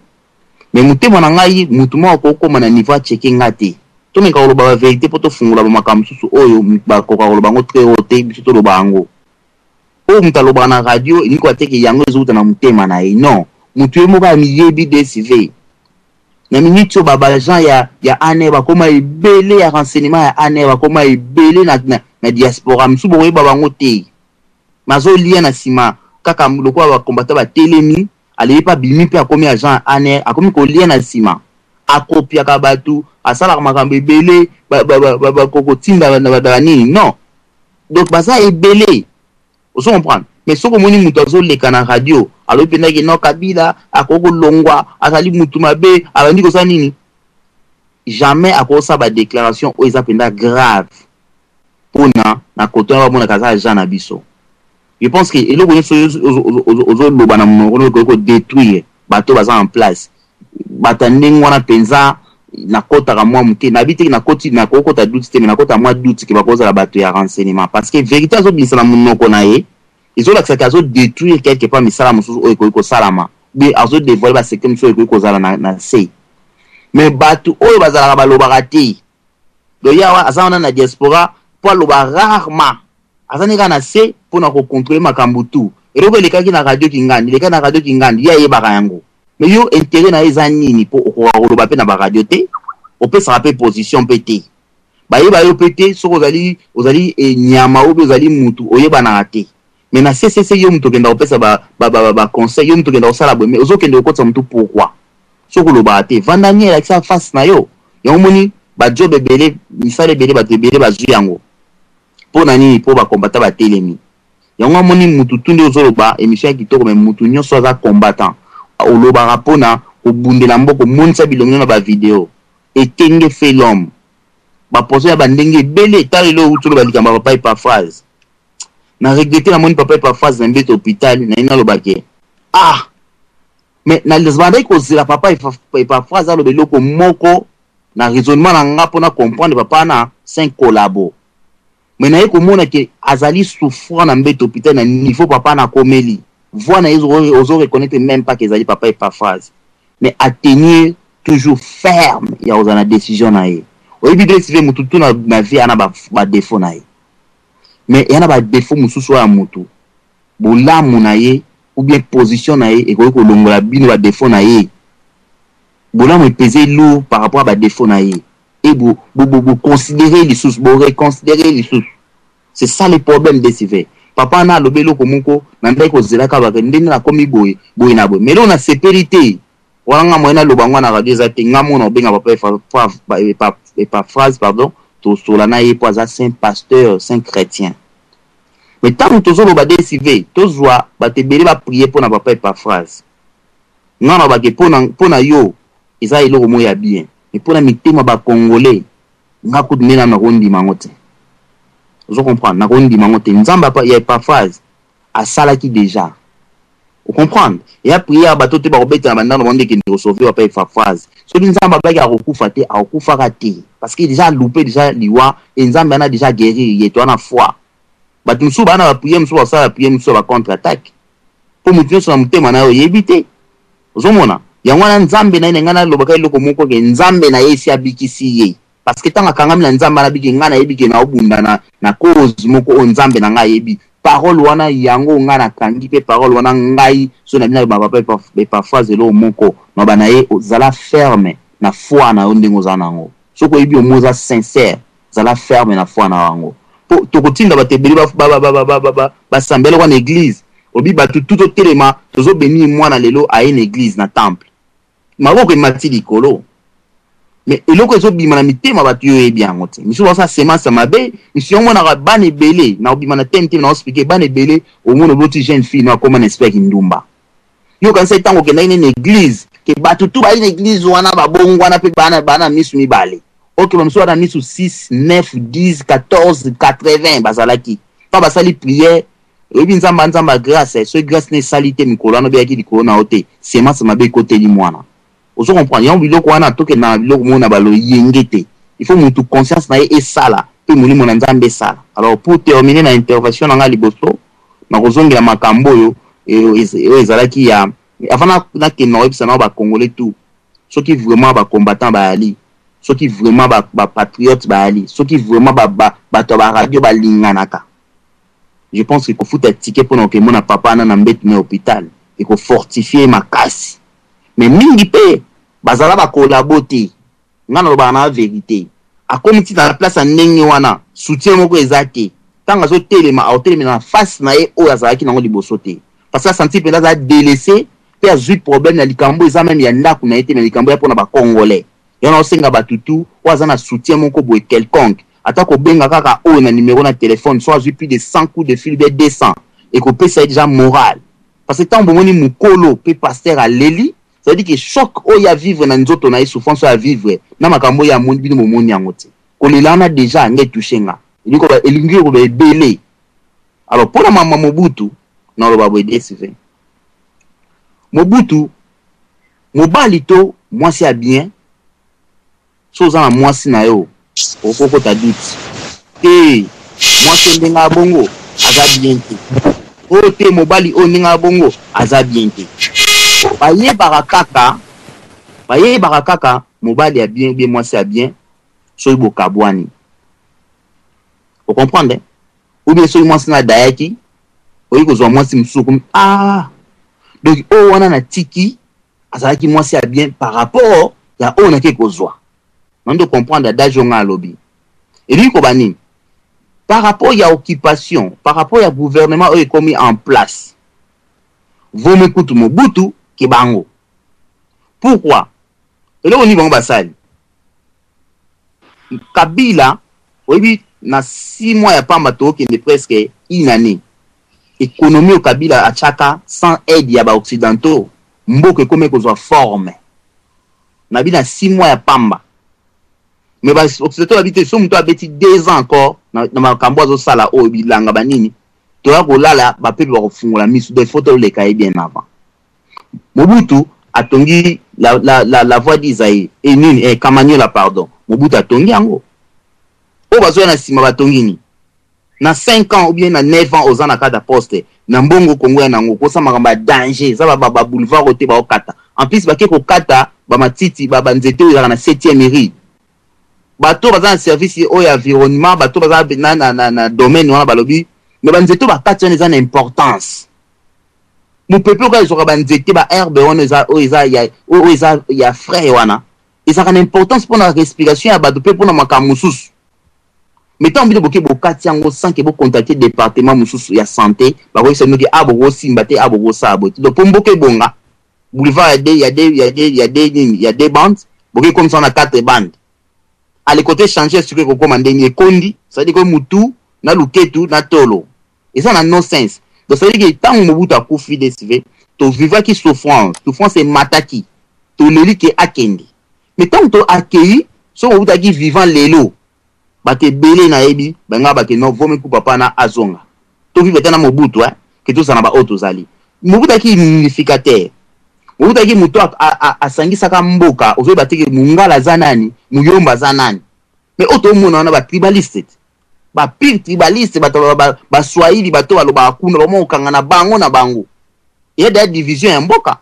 mais motema na ngai motu moko okokoma na niveau acheke nga te tomeka koloba bavérité mpo tofungola bamakambo mosusu oyo bakoka koloba yango très haut te biso toloba yango oyo moto alobaka na radio elingi koya teke yango ezouta na motema na ye non motu ye moko ya miyebi DSV na miniti oyo babajan ya ane bakoma ebele ya renseignement ya ane bakoma ebele na diaspora mosusu bokoyeba bango te mazolia na nsima kaka lokola bakombata batelemi alebi mpe abimi mpe akomi agent ane akomi kolia na nsima akopiaka bato asalaka makambo ebele kokotinda na nini non donc baza ebele ozo comprendre mais soki omoni moto azoleka na radio alobi mpendaki no Kabila akokolongwa azali mutu mabe abandi kosala nini jamais akosala badéclaration oyo eza mpenza grave mpona na koto na bamonaka aza agent na biso. Je pense que eloko nyonso ozoloba na monoko okoki kodétruire bato baza en place bato ndenge wana mpenza nakotaka mwa moke nayebi teke nakokota doute te me nakota mwa doute ke bakozala bato ya renseignement parce que vérité azobimisa na monoko na ye ezolakisaki azodétruire quelque part misala mosusu oyo ekoki kosalama be azodévoile basecteur mosusu oyo ekoki kozala na se mais bato oyo bazalaka balobaka te doyawa aza wana na diaspora mpo aloba rarement aza neka na se mpona kocontrôle makambo tu eloko elekaki na radio Kingandi elekaki na radio Kingandi ye ayebaka yango mais yo intérêt na ye eza nini mpo okoka koloba mpe na baradio te opesaka mpe position mpe te bayeba yo mpe te soki ozali nyama oyo ozali mutu oyebanaka te mais na CCC yo mutu okenda kopesa baconseil yo mutu okenda kosala boye mais ozokende kokotisa mutu pourquoi soki olobaka te vandani elakisa face na yo yango moni bajob ebele misala ebele bato ebele bazwi yango mpo na nini mpo bakombata batelemi yango amoni mutu tu nde ozoloba émission ya kitoko mais mutu nyonso aza combattant olobaka mpona kobundela mboka omonisa bilongo na bavideo etenge fe l'homme baposo ya bandenge ebele tala lelo outi oloba likambo ya papa Epaphrase na regrete namoni papa Epaphrase na mbete hôpital na ye nalobake mais nazobandaki kozela papa Epaphrase aloba eloko moko na raisonnement na nga mpona comprendre papa na 5 collabo mais naye komona ke azali souffrant na mbete hôpital na niveau papa na komeli voix na ozo reconnaître même pas qu'ils allaient papa Epaphrase mais à tenir toujours ferme il y a une décision na ye oyebi de sive mutu tu na vie ana ba défaut na ye mais il y a ba défaut mususu ya mutu bolamu na ye ou bien position na ye et ko longola bino ba défaut na ye bolamu peser lourd par rapport à ba défaut na ye et vous considérer les sous vous reconsidérer les sous c'est ça le problème de sive papa na lobelo komoko na ndai ko zelaka ba ndeni na komi boye na boye mais là on a sécurité wanga moyena lobango na radio za tenga mona obenga papa Epaphrase pardon to solana ye po za saint pasteur saint chrétien mais tant que tozo ba DCV tozwa ba tebele ba prier pour na papa Epaphrase ngana ba ke pona yo eza eloko moya bien mais pona mitema ba congolais ngako dinena na kondi mangote. Vous comprenez, na kondi mangote nzamba pa ya Epaphrase asalaki déjà. Vous comprenez? Et après ya bato te ba robeta na bandana monde ki ndiko sauver pa Epaphrase. So nzamba ba ya kokufa te akufa raté parce que déjà loupé déjà liwa et nzamba na déjà guéri yeto na foi. Bato musu bana ba prier musu ba sala prier musu ba contre attaque. Po mutu so na mutema na yo yebite. Ozomona yango na nzambe na ngana lobaka eloko moko ke nzambe na yesi abikisi ye. Parce que tant akangami na nzamba na biki ngana yebiki na obunda na cause moko o nzambe na ngai yebi parole wana yango ngana kangi pe parole wana ngai so na bina ba papa Epaphrase lo moko no bana ye zala ferme na foi na ndingo za nango soko yebi omoza sincère zala ferme na foi na wango po tokotinda batebeli ba sambelo kwa église obi batu tuto telema tozo beni mwana lelo a une église na temple maboko imati likolo mais eloko ezobima na mitema bato yo ebi yango te misu basa semence mabe misu yango na bana ebele na obima na teme na expliquer bana ebele au monde l'autre jeune fille na comme espèce kindumba yo kanisa tango kenda ine église ke bato tu ba ine église wana babongo wana pe bana misu mibale ok bamso wana misu 6 9 10 14 80 bazalaki pa basali prière ebi nzamba grâce so grâce ne salite mikolo na beyaki likolo na ote semence mabe côté li mwana ozo comprendre yon biloko wana toke na biloko mona balo yengete il faut mutu conscience na e sala pe mulimo na nzambe sala alors pour terminer na intervention na liboso na kozongela makambo yo ezalaki ya avant na ke no ebisa na ba congolais tout ceux qui vraiment ba combattant ba ali ceux qui vraiment ba patriote ba ali ceux qui vraiment bato ba radio ba linganaka je pense qu'il faut foutre ticket pour que mon papa na mbet na hôpital et ko fortifier ma casse mais mingi pe bazala ba collaborer ngana lo ba na vérité a comité dans la place ndenge wana soutien moko ezaki tanga zo telema au telema na face na e o azaki nango liboso te parce que senti pe là délaissé pe azui problème na likambo eza même ya ndaku na été na likambo ya pona ba congolais yana osenga batutu o azana soutien moko boye quelconque atako benga kaka o na numéro na téléphone soit azui plus de 100 coups de fil be 200 et ko pe ça déjà moral parce que tant bomoni mukolo pe pasteur à Leli ça veut dire que choc o ya vivre na nzoto na souffrance à vivre na makambo ya monde bino momoni yango te ko lelana déjà ngai touchenga iliko ba elingi ko be belé alors pour la maman Mobutu na lo ba boede sive Mobutu mobali to moi c'est bien chose na moi si na yo okoko ta doute moi c'est ndenga bongo aza bien te o te mobali o ndenga bongo aza bien te baye barakaka mobali a bien moi c'est bien so bokabwani vous comprenez ou bien so moi c'est na dayaki o yiko zo moi c'est msuku donc o wana na tiki azalaki moi c'est bien par rapport ya o na ke kozwa on doit comprendre d'âge nga lobby et lui ko bani par rapport à occupation par rapport à gouvernement est commis en place vous m'écoutez Mobutu Kibango pourquoi et là on y va basali Kabila oui na 6 mois ya pamba to qui est presque une année économie au Kabila à chaka sans aide ya ba occidentaux mboke comme ko soit forme na bi na 6 mois ya pamba mais ba occidentaux habité so muto abeti 2 ans encore na makambo azo sala o bilanga banini to ya ko lala ba pepe ba kofungola misu des photos le kai bien avant Mobutu atongi la voix d'Isaïe et nini et Kamanyola pardon Mobutu atongi yango o bazo na sima batongi ni na 5 ans ou bien na 9 ans aux ana kada poste na mbongo Kongo ya nango ko sama kamba danger za ba boulevard ote ba okata en plus ba ke ko kata ba matiti ba nzete o na 7e mairie bato baza na service o ya environnement bato baza na domaine wana balobi mais ba nzete ba kata eza na importance mon peuple ka isoka ba nzete ba herbe wana eza ya frais wana eza na importance pour la respiration ya bato pe pour na makamususu mais tant bien boké bokati yango sans que bo contacter département mususu ya santé ba ko se noki abo simba te abo sabo donc pour boké bonga boulevard il y a des bandes boké comme ça on a 4 bandes à les côtés changer ce que ko commander ni kondi ça dit que mutu na luketu na tolo et ça n'a no sens donc ça dit que tant Mobutu a kufi desivé to vivre qui souffrance c'est mataki to leli ke akendi mais tant to accueilli so Mobutu qui vivant lelo bate belé na ebi banga bate no vome ku papa na azonga to vivre tana Mobutu que tout ça na ba auto zali Mobutu qui unificateur Mobutu qui muto asangisa ka mboka ozo batike mungala zanani muyomba zanani mais auto mona na ba tribaliste ba pire tribaliste ba swahili bato baloba akuna ba mokanga na bango na bango et da division ya mboka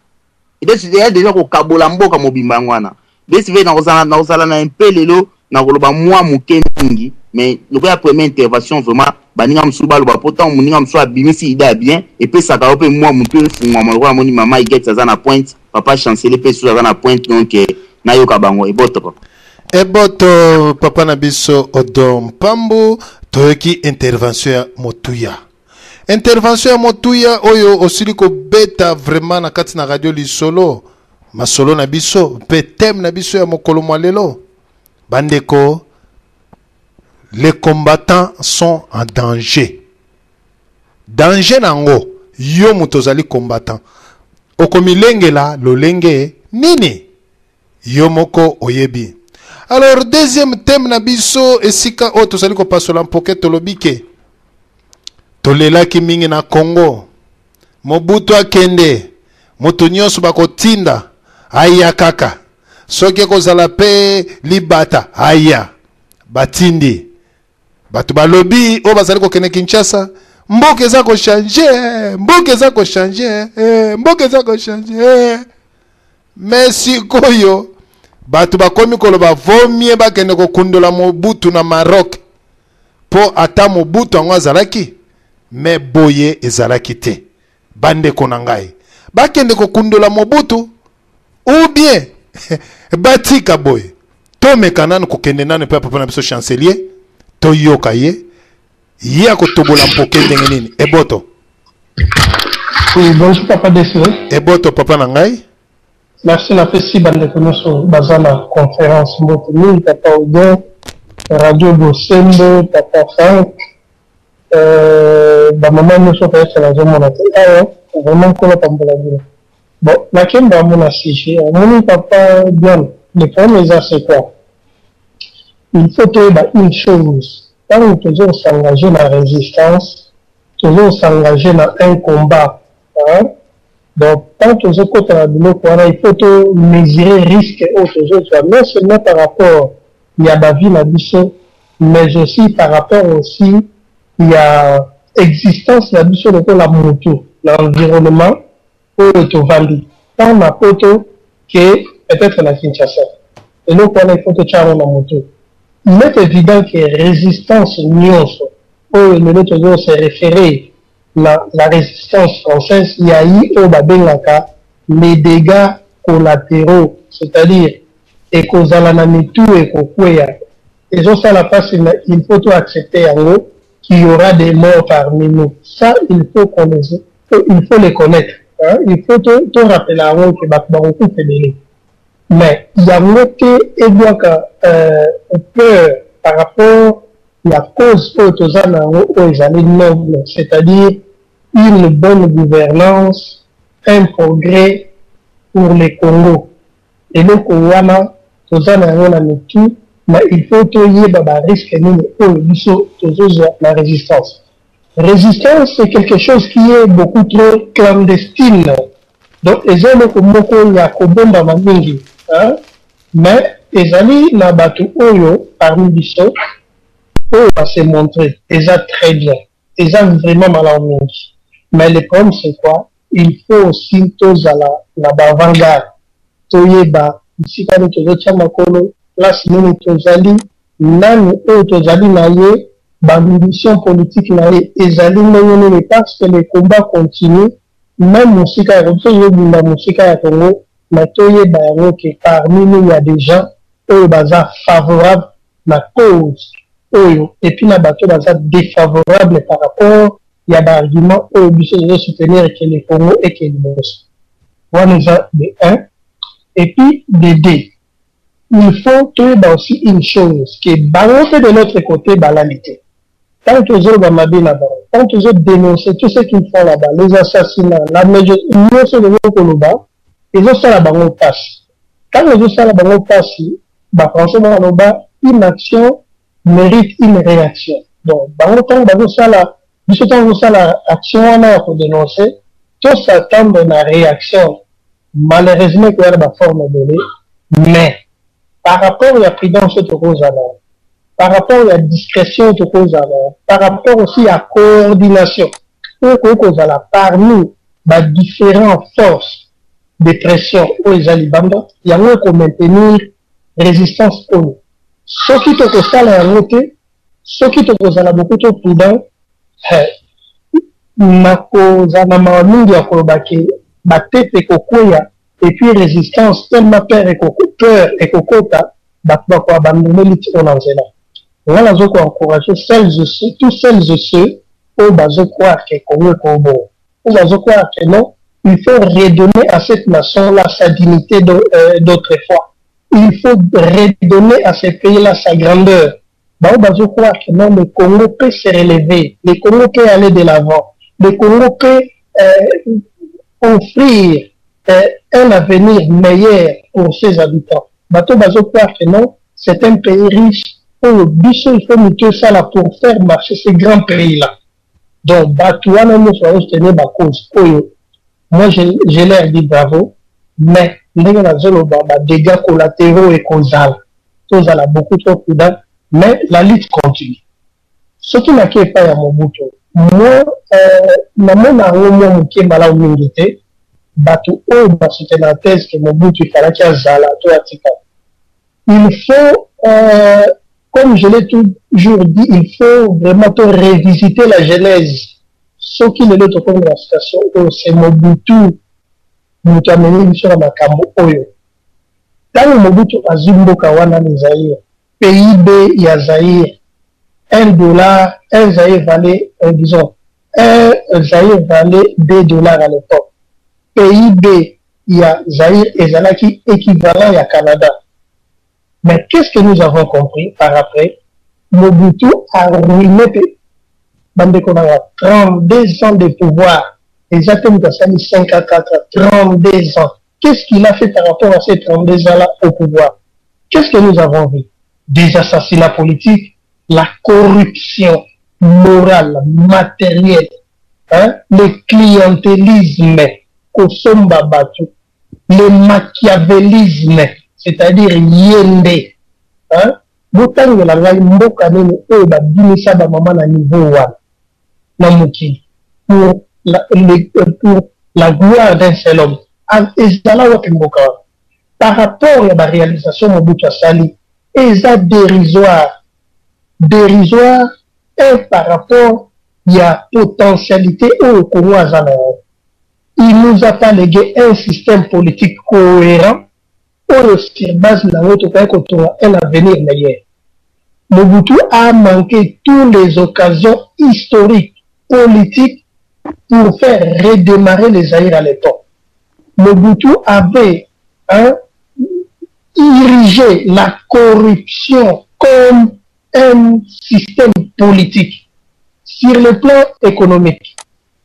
et déjà ko kabola mboka mobimba ngwana desive na kozala na impelelo na koloba moi muke mingi mais le la première intervention vraiment baninga msuba lo bapotan muninga msuba bimisi ida bien et puis ça ka ope moi muke fungwa malwa moni mama iget za na point papa chancelier pe sur za na point donc na yoka bango eboto papa na biso Odom Pambo toyoki intervention ya Motuya oyo osiliko beta vraiment na kati na radio lisolo masolo na biso pe thème na biso ya mokolo mwalelo Bandeko, les combattants sont en danger. Danger nango, yo mutozali combattant. Okomilenge la, lolenge, nini? Yo moko oyebi. Alors, deuxième thème na biso, esika o tozali ko pasola mpoke tolobike. Tolela ki mingi na Congo. Mobutu akende. Moto nyonso bakotinda. Aya kaka. Soki kozala pe libata. Aya. Batindi. Batu balobi o bazali ko kene Kinshasa. Mboke za ko changer. Mboke za ko changer. Mboke za ko changer. Merci koyo. Batu bakomi koloba vomie bakende ko kundola Mobutu na Maroc. Po ata Mobutu ango azalaki. Mais boye ezalaki te. Bande konangai. Bakende ko kundola Mobutu. Ou bien batika boye. Tome kananu ko kende nanu pe papa na biso chancelier. To yoka ye. Ye ko tobola mpoke ndenge nini. Eboto. Oui, bonjour papa Désiré. Eboto papa nangai. Merci na pesi bande konoso bazana conférence mbote ni papa Odo Radio Bosembo papa Frank ba maman nous sont fait la zone monate vraiment qu'on pambola bien. Bon, la kemba mon sujet, mon papa bien, le problème c'est quoi? Il faut que une chose, quand nous devons s'engager dans la résistance, toujours s'engager dans un combat, hein? Donc, quand nous sommes contre la boulot, il faut que mesurer risque et autres choses, non seulement par rapport il y a la vie, la mission, mais aussi par rapport aussi il y a existence la mission de la moto, l'environnement, pour le vendu. Quand on a photo qui est peut-être la Kinshasa, et donc on a photo de la moto. Il est évident que résistance nuance, pour le autre se référer la résistance française, il y a eu au Babengaka les dégâts collatéraux, c'est-à-dire et cause à la namitou et kokwea. Et ça la face, il faut tout accepter en haut qu'il y aura des morts parmi nous. Ça, il faut les connaître. Hein? Il faut tout rappeler à eux que beaucoup fédéré. Mais il y a un peur par rapport à la cause c'est-à-dire une bonne gouvernance, un progrès pour les Congo. Et donc, mais il faut que y ait un risque la résistance. Résistance, c'est quelque chose qui est beaucoup trop clandestine. Donc, les gens mais les amis n'a battu oyo parmi les choses, on va se montrer. Ils ont très bien. Ils ont vraiment mal en monde. Mais le problème, c'est quoi? Il faut aussi tous à la avant-garde. Toyeba, ici, quand nous sommes place nous tozali nani o tozali na ye ba mission politique na ye ezali ndenge parce que les combats continuent même musika yo bunda musika ya Congo na toye ba yo que parmi nous il y a des gens eux baza favorables na cause oyo et puis na bato baza défavorable par rapport il y a des arguments eux biso de soutenir que les Congo et que les Boss voilà déjà de 1 et puis de 2. Il faut que dans aussi une chose qui est balancée de notre côté, banalité. Quand nous autres dénoncer tout ce qu'ils font là-bas, les assassinats, la majorité, nous sommes là-bas, ils ont ça là-bas, passe. Quand nous avons ça là-bas, passe, franchement, là-bas, une action mérite une réaction. Donc, ça là, l'action, on a pour dénoncer, tout s'attend à la réaction. Malheureusement, il y a une forme donnée, mais, par rapport à la prudence de cause par rapport à la discrétion de cause par rapport aussi à la coordination, parmi les différentes forces de pression aux Alibanda, il y a un qu'on maintenir résistance au nous. Ce qui te cause la route, ce qui te cause la beaucoup trop prudent, na cause na mamingi ya kolobaki, batete kokoya, et puis résistance tellement peur et kokota batba ko abandonner l'outil on en zela. Voilà zo ko encourager tous celles et ceux au bazo croire que Congo Congo. Au bazo croire que non, il faut redonner à cette nation là sa dignité d'autrefois. il faut redonner à ces pays-là sa grandeur. Je crois que non, le Congo peut se relever, le Congo peut aller de l'avant, le Congo peut offrir un avenir meilleur pour ses habitants. Je crois que non, c'est un pays riche. Il faut mutuer ça là pour faire marcher ces grands pays-là. Donc, moi, je leur dis bravo, mais les dégâts collatéraux et causales, tous à la beaucoup trop prudent, mais la lutte continue. Ce qui n'a pas à Mobutu, moi, c'était la thèse que Mobutu fallait qu'il y ait il faut, comme je l'ai toujours dit, il faut vraiment revisiter la genèse. Ce qui est l'autre comme la situation, c'est Mobutu, Mobutu a mené sur la Makambo Oyo. Dans Mobutu a Zumbo Kawana Zaïre, PIB ya Zaïre, un Zaïre valait, disons, un Zaïre valait $2 à l'époque. PIB ya Zaïre et Zalaki équivalent à Canada. Mais qu'est-ce que nous avons compris par après? Mobutu a ruiné qu'on a 32 ans de pouvoir. Exactement, 5 à 4, 32 ans. Qu'est-ce qu'il a fait par rapport à ces 32 ans-là au pouvoir? Qu'est-ce que nous avons vu? Des assassinats politiques, la corruption morale, matérielle, le clientélisme, le machiavélisme, c'est-à-dire yende, botang la ngai mboka nini oyo babimisa ba mama na niveau wana na mokili pour la gloire d'un seul homme. Ezala wapi mboka wana par rapport à la réalisation Mobutu asali eza dérisoire et par rapport à la potentialité au Congo azana. Il nous a pas légué un système politique cohérent sur base de un avenir meilleur. Mobutu a manqué toutes les occasions historiques, politiques, pour faire redémarrer les Zaïre à l'époque. Mobutu avait dirigé la corruption comme un système politique. Sur le plan économique,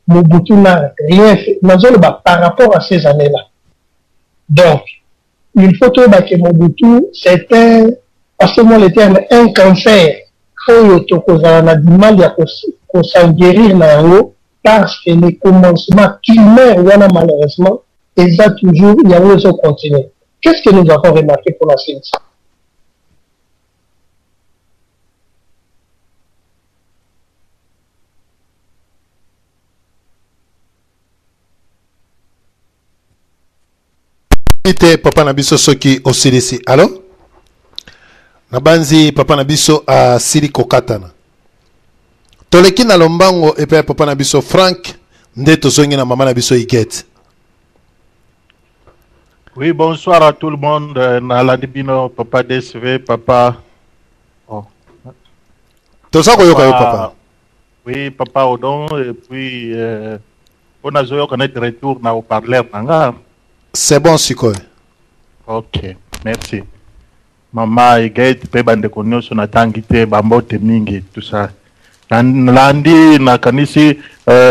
Mobutu n'a rien fait par rapport à ces années-là. Donc, il faut que Mobutu, c'était, passez-moi le terme, un cancer. Il faut a du mal à s'en guérir parce que les commencements qui meurent, malheureusement, et ça toujours, il y a un continu. Qu'est-ce que nous avons remarqué pour la science? Papa Nabiso soki osilisi. Allô? Nabanzi Papa Nabiso a Siri Kokatana. Toleki na lombango epe Papa Nabiso Frank ndeto zongi na Mama Nabiso Iget. Oui, bonsoir à tout le monde. Nalandibino, Papa DSV, Papa. Oh. Tosa koyoka yo Papa. Oui, Papa Odon, et puis on a joué connaître retour na au parleur nanga. C'est bon, Sikoy. Ok, merci. Maman, Igate, Pebande Konyo, son atangité, Bambote Mingi, tout ça. Landi, na kanisi,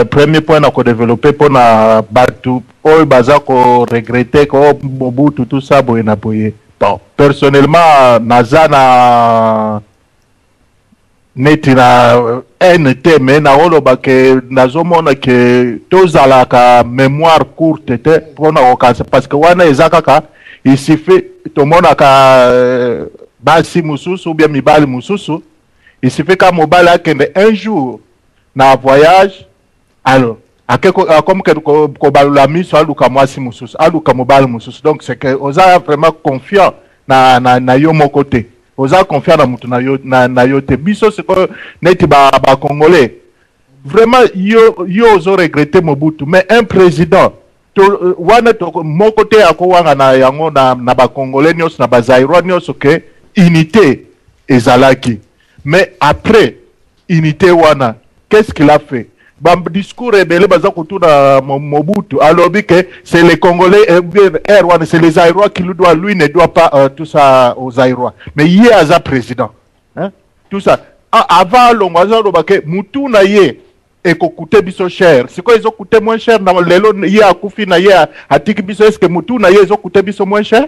premier point à développer pour na Batu, Oi Bazako, regretter que Mobutu, tout ça, Boyena Boye. Bon, personnellement, Nazana. Neti na NT mais na oloba ke nazomona ke tozala ka mémoire courte te pona okasa parce que wana ezakaka il suffit tomona ka basi mususu ou bien mibali mususu il suffit ka mobala akende un jour na voyage alors akeko comme que ko balula miso aluka mwasi mususu aluka mobali mususu donc c'est que oza vraiment confiant na yo mokote. Oza confiant na mutu na yo te biso c'est que neti ba congolais vraiment yo ozo regretter Mobutu mais un président to wana to mon côté akowanga na yango na ba congolais nyos na ba zaïrois nyos que unité ezalaki mais après unité wana qu'est-ce qu'il a fait discours rebelle baza kutuna Mobutu alobi que c'est les Congolais Erwan, c'est les Zaïrois qui lui ne doit pas tout ça aux Zaïrois. Mais hier aza président. Hein? Tout ça. Avant l'ongwaza lobake mutu na ye eko coûter biso cher. C'est quoi ils ont coûté moins cher na lelo ye akufi na ye atiki biso est-ce que mutu na ye ils ont coûté biso moins cher?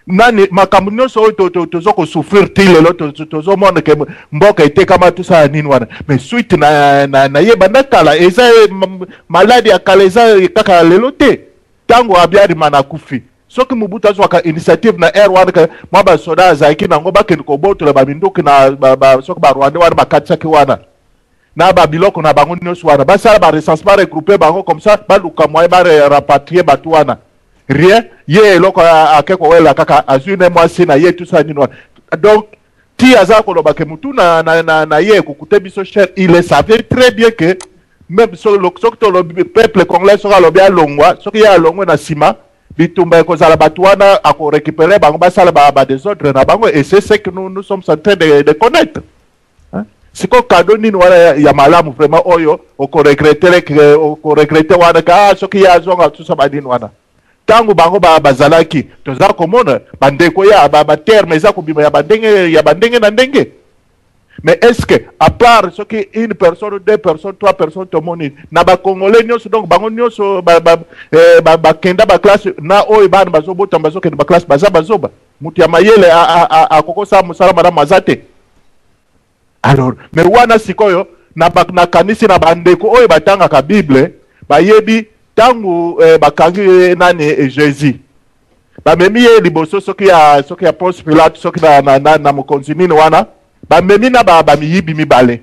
Nani makambo nyonso tozo ko souffrir ti lelo tozo mona ke mboka ite kama tout ça nini wana mais suite na ye banda kala eza maladi ya kala eza kaka lelo te tango abiari mana kufi soki Mobutu azwaka initiative na R1 ka mwa ba soda azaki nango bakende ko botola ba minduki na soki ba Rwanda wana bakatsaki wana na ba biloko na bango nyonso wana basala ba recensement regrouper bango comme ça baluka moyen ba rapatrier batu wana rien ye loko akeko wela kaka azune mwasi na ye tout ça nino donc ti azako loba ke mutu na ye kokute biso cher il savait très bien que même sur le peuple congolais sera lobi alongwa soki ya longwa na sima bitumba ko zala batwana ako récupérer bango basala ba désordre na bango et c'est ce que nous sommes en train de connaître hein c'est quoi cadeau nini wala ya malamu vraiment oyo oko regretter wana ka soki ya zonga tout ça badini wana tango bango bazalaki toza komona bandeko ya ba terme za kubima ya bandenge na ndenge mais est-ce que à part ce que une personne deux personnes trois personnes to moni na ba congolais nyonso donc bango nyonso ba kenda ba classe na oyo bana bazobota bazokenda ba classe bazoba mutu ya mayele a kokosa musala madame mazate alors mais wana sikoyo na kanisi na bandeko oyo batanga ka bible bayebi tangu bakangi nani Jésus bamemi ye liboso soki ya Ponce Pilate soki na mokonzi nini wana bamemi na bamiyibi mibale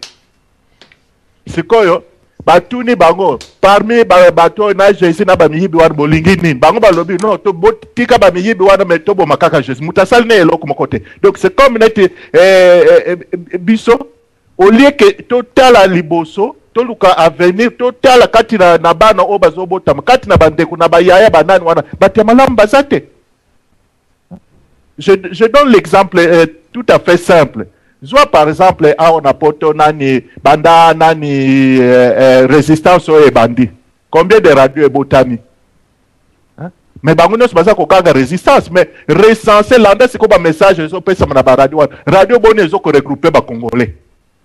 sikoyo batuni bango parmi bato na Jésus na bamiyibi wana bolingi nini bango balobi non to botika bamiyibi wana mais to bomakaka Jésus mutasali ne eloko mokote donc c'est comme neti biso au lieu que totala liboso toluka avenir totala kati na bana o bazobota kati na bandeko na bayaya banani wana batemalamu bazate. Je donne l'exemple tout à fait simple. Soit par exemple on a poto nani banda nani résistance o bandi. Combien de radios ebotami? Mais bangono se basa ko kanga résistance mais recenser landa c'est comme un message so pesa na ba radio. Radio boni zo ko regrouper ba congolais.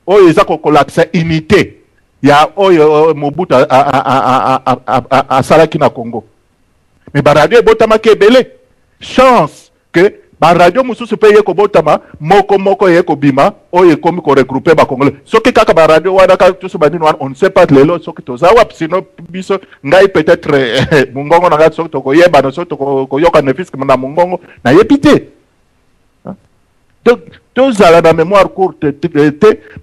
O eza ko l'accès unité. Ya oyo Mobutu a salaki na Congo. Mais ba radio ebotama ke belé. Chance que ba radio mususu pe ye ko botama moko ye ko bima oyo komi ko regrouper ba congolais. Soki kaka ba radio wana ka tusu bandini wana on ne sait pas lelo soki toza wap sinon biso ngai peut-être mungongo na gato soki to ko yeba no soki to ko yoka ne fisk na mungongo na yepité. Donc tous à la mémoire courte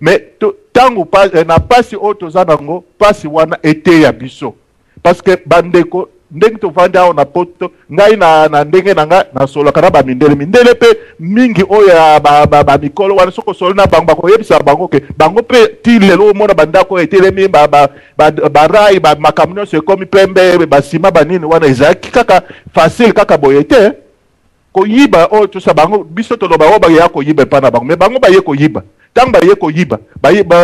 mais tango pas na pasi otoza nango pasi wana été ya biso parce que bandeko ndenge to vanda on a poto ngai na ndenge nanga na solo kana ba mindele pe mingi oya ba mikolo wana soko solo na bango ko yebisa bango ke bango pe ti lelo mona bandako etelemi ba rai ba makamno se komi pembe ba sima banini wana ezaki kaka facile kaka boyete ko yiba o to sa bango biso to loba oba ya ko yiba pana bango me bango ba ye ko yiba tanga ba ye ko yiba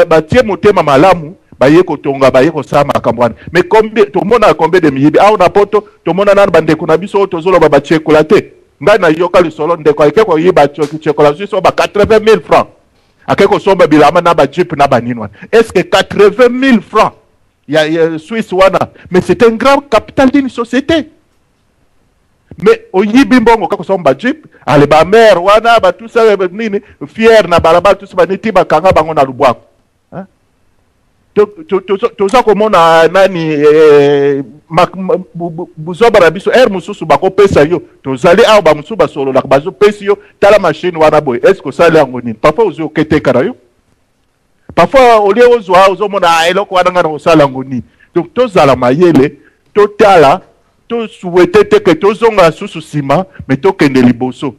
ba tie motema malamu ba ye ko tonga ba ye ko sama kamwana mais combien to mona combien de miyibi a na poto to mona nan bande ko na biso to zolo ba chekolate ngai na yoka li solo ndeko ake ko yiba chokolate so ba 80,000 francs ake ko somba bilama na ba jeep na baninwa est-ce que 80,000 francs ya Suisse wana mais c'est un grand capital d'une société. Mais au yibi mbongo kako somba jeep ale ba mère wana ba tout ça nini fier na balaba tout ça ba niti ba kanga bango na lubwako hein to ça komona nani buzoba rabiso mususu bako pesa yo to zali a ba musuba solo la bazo pesa yo tala machine wana boy est-ce que ça lango nini parfois ozo kete kana yo parfois au lieu ozo mona eloko wana ngana osala ngoni donc to zala mayele to tala to souhaiter que to zonga susu sima mais to kende liboso